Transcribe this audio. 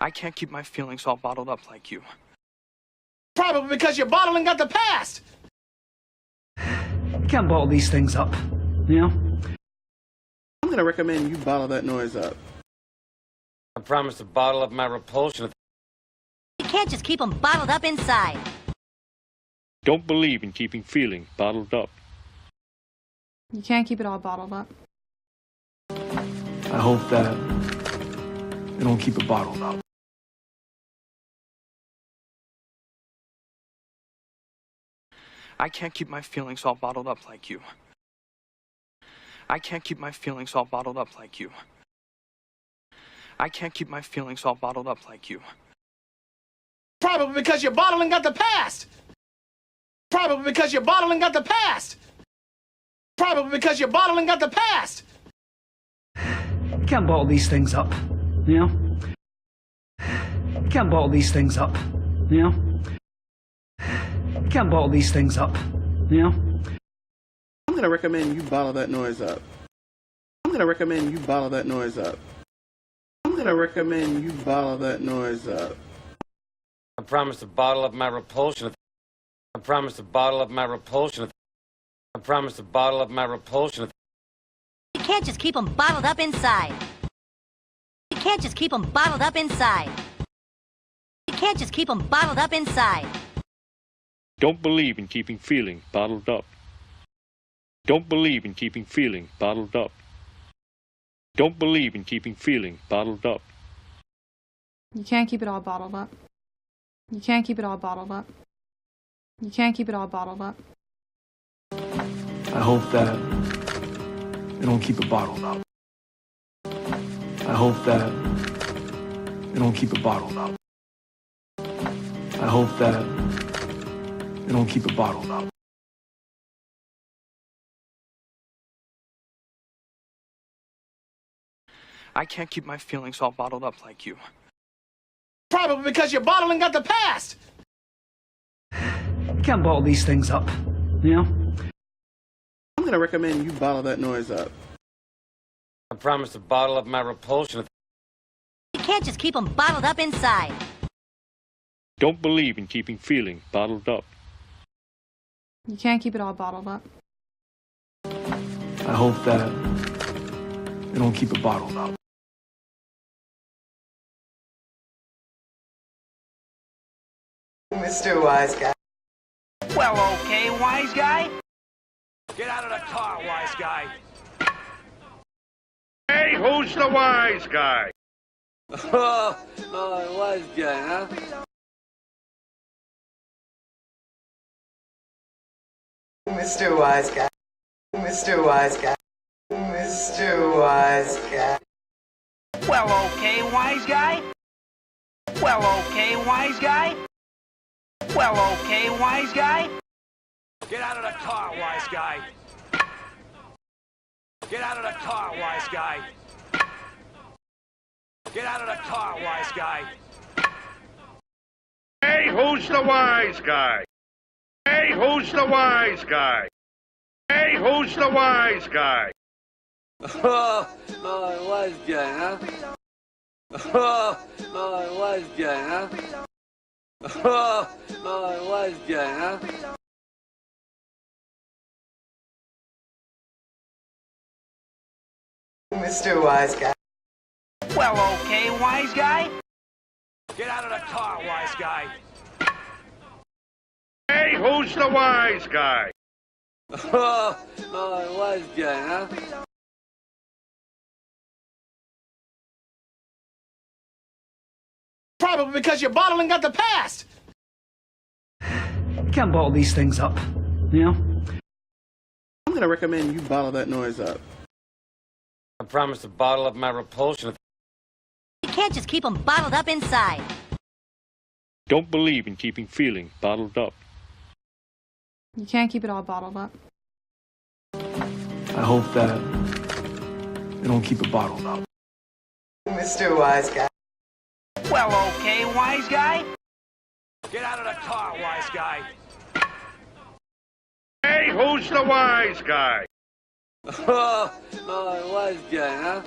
I can't keep my feelings all bottled up like you. Probably because you're bottling up the past. You can't bottle these things up, you know? I'm gonna recommend you bottle that noise up. I promise to bottle up my repulsion. You can't just keep them bottled up inside. Don't believe in keeping feeling bottled up. You can't keep it all bottled up. I hope that you don't keep it bottled up. I can't keep my feelings all bottled up like you. I can't keep my feelings all bottled up like you. I can't keep my feelings all bottled up like you. Probably because you're bottling up the past. Probably because you're bottling up the past. Probably because you're bottling up the past. You can't bottle these things up, you know? You can't bottle these things up, you know? You can't bottle these things up, you know? I'm gonna recommend you bottle that noise up. I'm gonna recommend you bottle that noise up. I'm gonna recommend you bottle that noise up. I promise to bottle up my repulsion. I promise to bottle up my repulsion. I promise to bottle up my repulsion. You can't just keep them bottled up inside. You can't just keep them bottled up inside. You can't just keep them bottled up inside. Don't believe in keeping feeling bottled up. Don't believe in keeping feeling bottled up. Don't believe in keeping feeling bottled up. You can't keep it all bottled up. You can't keep it all bottled up. You can't keep it all bottled up. I hope that you don't keep it bottled up. I hope that you don't keep it bottled up. I hope that you don't keep it bottled up. I can't keep my feelings all bottled up like you. Probably because you're bottling up the past. You can't bottle these things up, you know? I'm gonna recommend you bottle that noise up. I promise to bottle up my repulsion. You can't just keep them bottled up inside. Don't believe in keeping feeling bottled up. You can't keep it all bottled up. I hope that you don't keep it bottled up. Mr. Wise Guy. Well, okay, wise guy. Get out of the car, wise guy. Hey, who's the wise guy? Wise guy, huh? Mr. Wise Guy. Mr. Wise Guy. Mr. Wise Guy. Well, okay, wise guy. Well, okay, wise guy. Well, okay, wise guy. Get out of the car, wise guy. Get out of the car, wise guy. Get out of the car, wise guy. Hey, who's the wise guy? Hey, who's the wise guy? Hey, who's the wise guy? Wise guy, huh? Wise guy, huh? Wise guy, huh? Mr. Wise Guy. Well, okay, wise guy. Get out of the car, wise guy. Hey, who's the wise guy? Wise guy, huh? Probably because you're bottling up the past. You can't bottle these things up, you know? I'm gonna recommend you bottle that noise up. I promise to bottle up my repulsion. You can't just keep them bottled up inside. Don't believe in keeping feeling bottled up. You can't keep it all bottled up. I hope that you don't keep it bottled up. Mr. Wise Guy. Well, okay, wise guy. Get out of the car, wise guy. Hey, who's the wise guy? Wise guy, huh?